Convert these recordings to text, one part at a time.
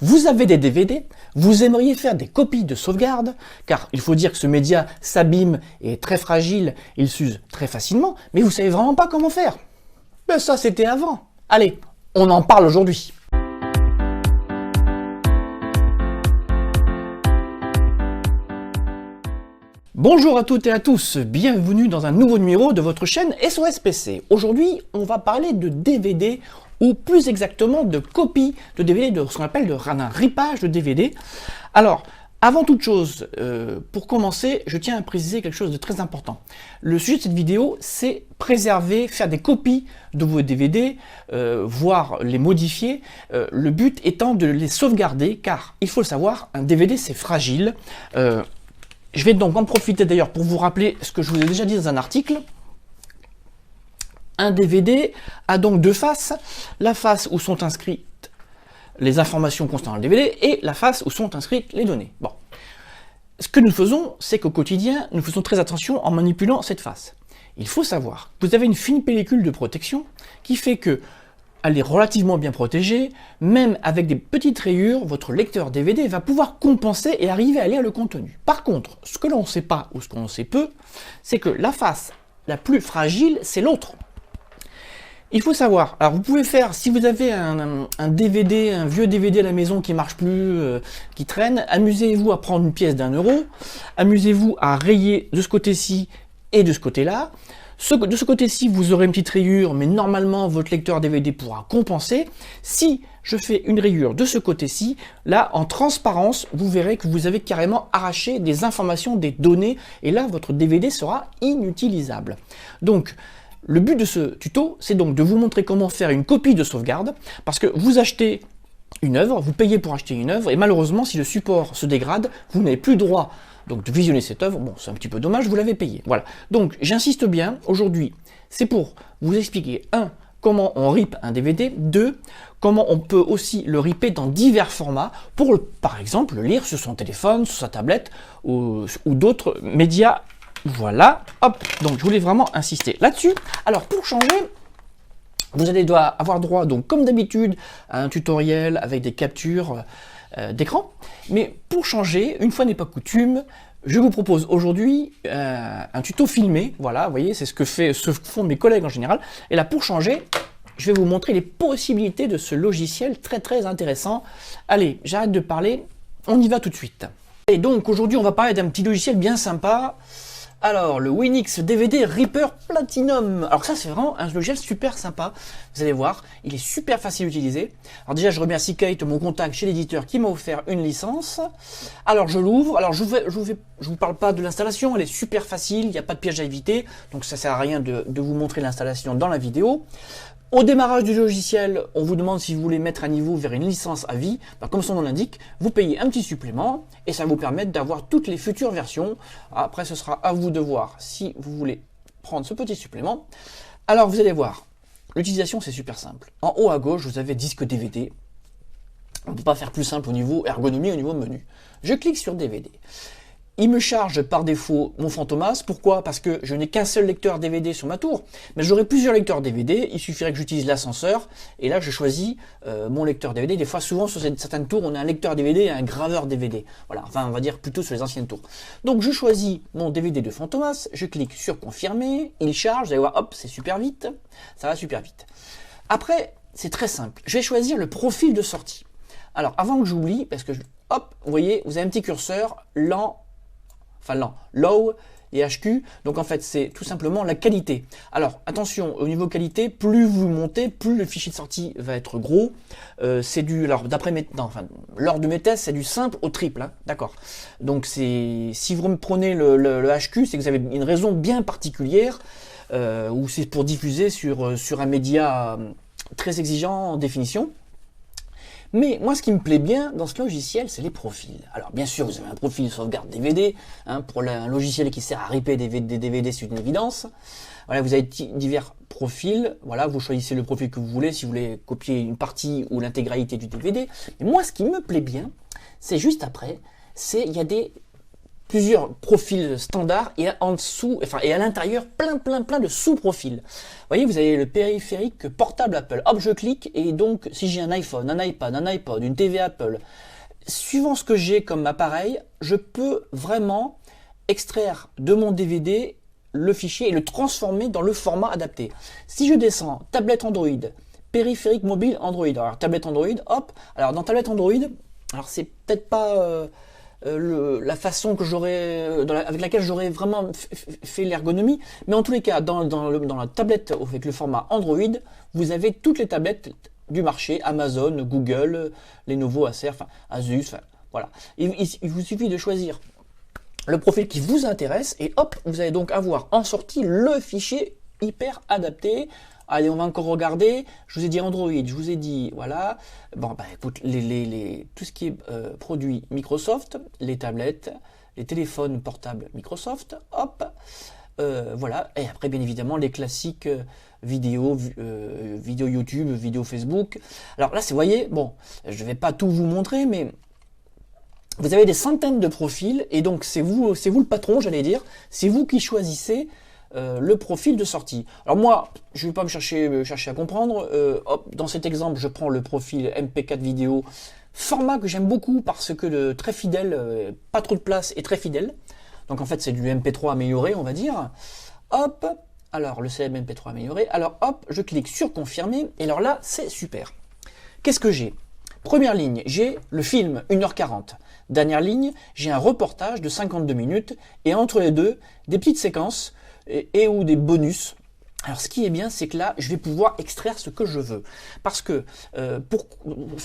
Vous avez des DVD, vous aimeriez faire des copies de sauvegarde, car il faut dire que ce média s'abîme et est très fragile, il s'use très facilement, mais vous savez vraiment pas comment faire. Ben ça c'était avant. Allez, on en parle aujourd'hui. Bonjour à toutes et à tous, bienvenue dans un nouveau numéro de votre chaîne SOS PC. Aujourd'hui, on va parler de DVD, ou plus exactement de copies de DVD, de ce qu'on appelle un ripage de DVD. Alors, avant toute chose, pour commencer, je tiens à préciser quelque chose de très important. Le sujet de cette vidéo, c'est préserver, faire des copies de vos DVD, voire les modifier, le but étant de les sauvegarder, car il faut le savoir, un DVD c'est fragile. Je vais donc en profiter d'ailleurs pour vous rappeler ce que je vous ai déjà dit dans un article. Un DVD a donc deux faces, la face où sont inscrites les informations concernant le DVD et la face où sont inscrites les données. Bon. Ce que nous faisons, c'est qu'au quotidien, nous faisons très attention en manipulant cette face. Il faut savoir que vous avez une fine pellicule de protection qui fait que elle est relativement bien protégée, même avec des petites rayures, votre lecteur DVD va pouvoir compenser et arriver à lire le contenu. Par contre, ce que l'on ne sait pas ou ce que l'on sait peu, c'est que la face la plus fragile, c'est l'autre. Il faut savoir, alors vous pouvez faire, si vous avez un DVD, un vieux DVD à la maison qui marche plus, qui traîne, amusez-vous à prendre une pièce d'1 €, amusez-vous à rayer de ce côté-ci et de ce côté-là. De ce côté-ci, vous aurez une petite rayure, mais normalement, votre lecteur DVD pourra compenser. Si je fais une rayure de ce côté-ci, là, en transparence, vous verrez que vous avez carrément arraché des informations, des données, et là, votre DVD sera inutilisable. Donc, le but de ce tuto, c'est donc de vous montrer comment faire une copie de sauvegarde, parce que vous achetez une œuvre, vous payez pour acheter une œuvre, et malheureusement, si le support se dégrade, vous n'avez plus droit donc de visionner cette œuvre. Bon, c'est un petit peu dommage, vous l'avez payé. Voilà. Donc, j'insiste bien, aujourd'hui, c'est pour vous expliquer, 1, comment on rip un DVD, 2, comment on peut aussi le ripper dans divers formats, pour, par exemple, le lire sur son téléphone, sur sa tablette, ou d'autres médias. Voilà, hop, donc je voulais vraiment insister là-dessus. Alors, pour changer, vous allez avoir droit, donc comme d'habitude, à un tutoriel avec des captures d'écran. Mais pour changer, une fois n'est pas coutume, je vous propose aujourd'hui un tuto filmé. Voilà, vous voyez, c'est ce que font mes collègues en général. Et là, pour changer, je vais vous montrer les possibilités de ce logiciel très très intéressant. Allez, j'arrête de parler, on y va tout de suite. Et donc aujourd'hui, on va parler d'un petit logiciel bien sympa. Alors, le Winix DVD Ripper Platinum. Alors ça, c'est vraiment un logiciel super sympa. Vous allez voir, il est super facile à utiliser. Alors déjà, je remercie Kate, mon contact chez l'éditeur, qui m'a offert une licence. Alors, je l'ouvre. Alors, je vous parle pas de l'installation. Elle est super facile. Il n'y a pas de piège à éviter. Donc, ça sert à rien de vous montrer l'installation dans la vidéo. Au démarrage du logiciel, on vous demande si vous voulez mettre à niveau vers une licence à vie. Ben, comme son nom l'indique, vous payez un petit supplément et ça vous permet d'avoir toutes les futures versions. Après, ce sera à vous de voir si vous voulez prendre ce petit supplément. Alors, vous allez voir, l'utilisation, c'est super simple. En haut à gauche, vous avez disque DVD. On ne peut pas faire plus simple au niveau ergonomie, au niveau menu. Je clique sur DVD. Il me charge par défaut mon Fantomas. Pourquoi? Parce que je n'ai qu'un seul lecteur DVD sur ma tour. Mais j'aurai plusieurs lecteurs DVD. Il suffirait que j'utilise l'ascenseur. Et là, je choisis mon lecteur DVD. Des fois, souvent, sur certaines tours, on a un lecteur DVD et un graveur DVD. Voilà. Enfin, on va dire plutôt sur les anciennes tours. Donc, je choisis mon DVD de Fantomas. Je clique sur confirmer. Il charge. Vous allez voir, hop, c'est super vite. Ça va super vite. Après, c'est très simple. Je vais choisir le profil de sortie. Alors, avant que j'oublie, parce que, hop, vous voyez, vous avez un petit curseur lent. Enfin lent, low et HQ, donc en fait c'est tout simplement la qualité. Alors attention, au niveau qualité, plus vous montez, plus le fichier de sortie va être gros. C'est du, alors d'après mes, non, enfin, lors de mes tests, c'est du simple au triple, hein, d'accord. Donc c'est, si vous prenez le HQ, c'est que vous avez une raison bien particulière, ou c'est pour diffuser sur un média très exigeant en définition. Mais moi, ce qui me plaît bien dans ce logiciel, c'est les profils. Alors, bien sûr, vous avez un profil sauvegarde DVD, hein, pour un logiciel qui sert à ripper des DVD, c'est une évidence. Voilà, vous avez divers profils. Voilà, vous choisissez le profil que vous voulez, si vous voulez copier une partie ou l'intégralité du DVD. Mais moi, ce qui me plaît bien, c'est juste après, il y a des plusieurs profils standards et en dessous, enfin, et à l'intérieur, plein de sous-profils. Vous voyez, vous avez le périphérique portable Apple. Hop, je clique et donc, si j'ai un iPhone, un iPad, un iPod, une TV Apple, suivant ce que j'ai comme appareil, je peux vraiment extraire de mon DVD le fichier et le transformer dans le format adapté. Si je descends, tablette Android, périphérique mobile Android, alors tablette Android, hop, alors dans tablette Android, alors c'est peut-être pas la façon que avec laquelle j'aurais vraiment fait l'ergonomie, mais en tous les cas, dans la tablette avec le format Android, vous avez toutes les tablettes du marché, Amazon, Google, Lenovo, Acer, enfin, Asus, enfin, voilà. Il vous suffit de choisir le profil qui vous intéresse et hop, vous allez donc avoir en sortie le fichier hyper adapté. Allez, on va encore regarder. Je vous ai dit Android, je vous ai dit, voilà. Bon, bah écoute, tout ce qui est produit Microsoft, les tablettes, les téléphones portables Microsoft, hop, voilà. Et après, bien évidemment, les classiques vidéo YouTube, vidéo Facebook. Alors là, vous voyez, bon, je ne vais pas tout vous montrer, mais vous avez des centaines de profils et donc c'est vous le patron, j'allais dire. C'est vous qui choisissez le profil de sortie. Alors moi, je ne vais pas me chercher à comprendre. Hop, dans cet exemple, je prends le profil MP4 vidéo, format que j'aime beaucoup parce que très fidèle, pas trop de place et très fidèle. Donc en fait, c'est du MP3 amélioré, on va dire. Hop, alors le CM MP3 amélioré. Alors hop, je clique sur confirmer et alors là, c'est super. Qu'est-ce que j'ai? Première ligne, j'ai le film 1h40. Dernière ligne, j'ai un reportage de 52 minutes et entre les deux, des petites séquences et ou des bonus. Alors ce qui est bien, c'est que là, je vais pouvoir extraire ce que je veux. Parce que,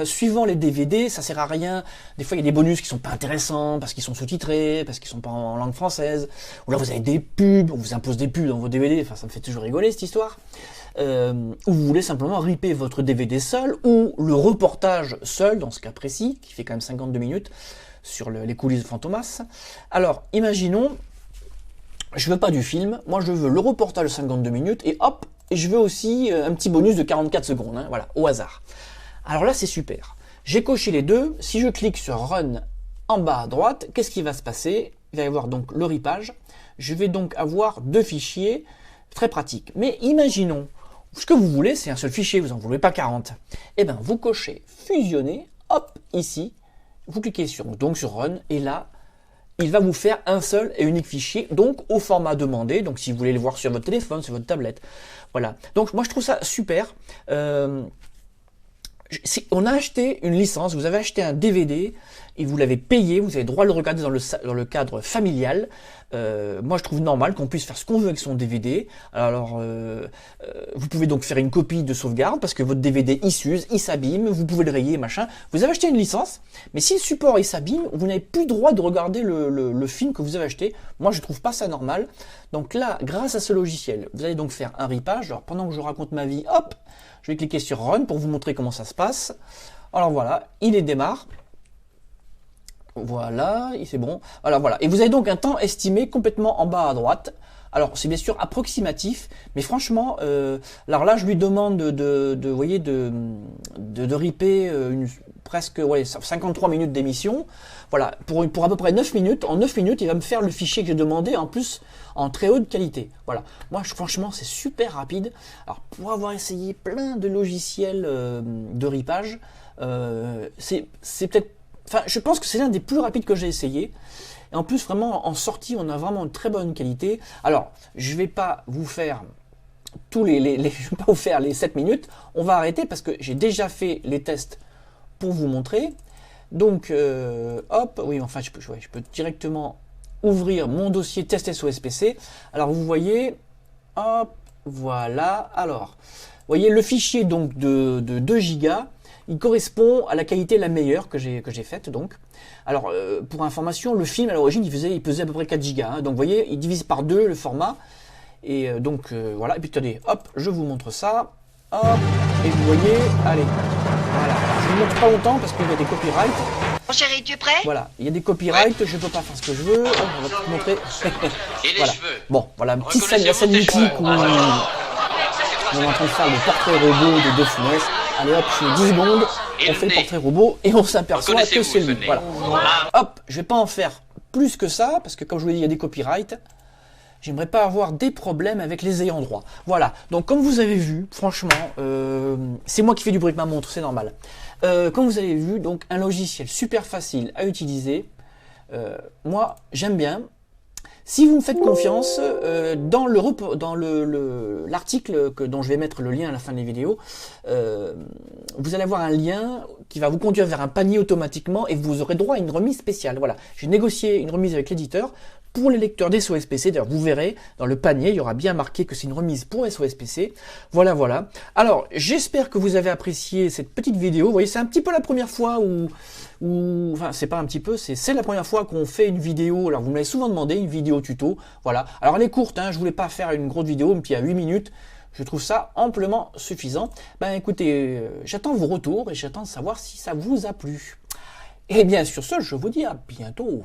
suivant les DVD, ça sert à rien. Des fois, il y a des bonus qui sont pas intéressants, parce qu'ils sont sous-titrés, parce qu'ils sont pas en langue française. Ou là, vous avez des pubs, on vous impose des pubs dans vos DVD. Enfin, ça me fait toujours rigoler, cette histoire. Ou vous voulez simplement ripper votre DVD seul, ou le reportage seul, dans ce cas précis, qui fait quand même 52 minutes, sur les coulisses de Fantomas. Alors, imaginons, je veux pas du film, moi je veux le reportage de 52 minutes, et hop, et je veux aussi un petit bonus de 44 secondes, hein, voilà, au hasard. Alors là, c'est super. J'ai coché les deux, si je clique sur Run en bas à droite, qu'est-ce qui va se passer? Il va y avoir donc le ripage, je vais donc avoir deux fichiers, très pratiques. Mais imaginons, ce que vous voulez, c'est un seul fichier, vous n'en voulez pas 40. Eh bien, vous cochez fusionner, hop, ici, vous cliquez sur Run, et là, il va vous faire un seul et unique fichier, donc au format demandé, donc si vous voulez le voir sur votre téléphone, sur votre tablette. Voilà, donc moi je trouve ça super. On a acheté une licence, vous avez acheté un DVD, et vous l'avez payé, vous avez droit à le regarder dans le cadre familial. Moi je trouve normal qu'on puisse faire ce qu'on veut avec son DVD. Alors vous pouvez donc faire une copie de sauvegarde parce que votre DVD il s'use, il s'abîme, vous pouvez le rayer, machin. Vous avez acheté une licence, mais si le support il s'abîme, vous n'avez plus le droit de regarder le film que vous avez acheté. Moi je trouve pas ça normal. Donc là, grâce à ce logiciel, vous allez donc faire un ripage. Alors pendant que je raconte ma vie, hop, je vais cliquer sur Run pour vous montrer comment ça se passe. Alors voilà, il démarre. Voilà, c'est bon. Alors voilà, et vous avez donc un temps estimé complètement en bas à droite. Alors c'est bien sûr approximatif, mais franchement, alors là je lui demande vous voyez, de ripper presque 53 minutes d'émission. Voilà, pour à peu près 9 minutes. En 9 minutes, il va me faire le fichier que j'ai demandé, en plus en très haute qualité. Voilà, moi franchement c'est super rapide. Alors pour avoir essayé plein de logiciels de ripage, c'est peut-être... Enfin, je pense que c'est l'un des plus rapides que j'ai essayé. Et en plus, vraiment, en sortie, on a vraiment une très bonne qualité. Alors, je vais pas vous faire je vais pas vous faire les 7 minutes. On va arrêter parce que j'ai déjà fait les tests pour vous montrer. Donc, hop, oui, enfin, je peux directement ouvrir mon dossier test SOSPC. Alors, vous voyez, hop, voilà. Alors, vous voyez le fichier donc de 2 gigas. Il correspond à la qualité la meilleure que j'ai faite donc. Alors pour information, le film à l'origine il pesait à peu près 4 gigas. Hein, donc vous voyez, il divise par 2 le format. Et donc voilà, et puis attendez, hop, je vous montre ça. Hop, et vous voyez, allez, voilà. Je vous montre pas longtemps parce qu'il y a des copyrights. Mon chéri, tu es prêt? Voilà, il y a des copyrights, ouais. Je peux pas faire ce que je veux. On va tout montrer. Voilà. Bon, voilà, petite scène, la scène mythique où on est en train de faire le portrait robot de De Funès. Allez hop, je fais 10 secondes, on fait le portrait robot et on s'aperçoit que c'est lui. Voilà. Hop, je vais pas en faire plus que ça, parce que comme je vous l'ai dit, il y a des copyrights. J'aimerais pas avoir des problèmes avec les ayants droit. Voilà, donc comme vous avez vu, franchement, c'est moi qui fais du bruit avec ma montre, c'est normal. Comme vous avez vu, donc un logiciel super facile à utiliser. Moi, j'aime bien. Si vous me faites confiance, dans l'article dont je vais mettre le lien à la fin de la vidéo, vous allez avoir un lien qui va vous conduire vers un panier automatiquement et vous aurez droit à une remise spéciale. Voilà, j'ai négocié une remise avec l'éditeur pour les lecteurs des SOSPC. D'ailleurs, vous verrez dans le panier, il y aura bien marqué que c'est une remise pour SOSPC. Voilà, voilà. Alors, j'espère que vous avez apprécié cette petite vidéo. Vous voyez, c'est un petit peu la première fois enfin, c'est pas un petit peu, c'est la première fois qu'on fait une vidéo. Alors, vous me l'avez souvent demandé, une vidéo tuto. Voilà. Alors, elle est courte, hein, je voulais pas faire une grosse vidéo, puis à 8 minutes. Je trouve ça amplement suffisant. Ben, écoutez, j'attends vos retours et j'attends de savoir si ça vous a plu. Et bien, sur ce, je vous dis à bientôt.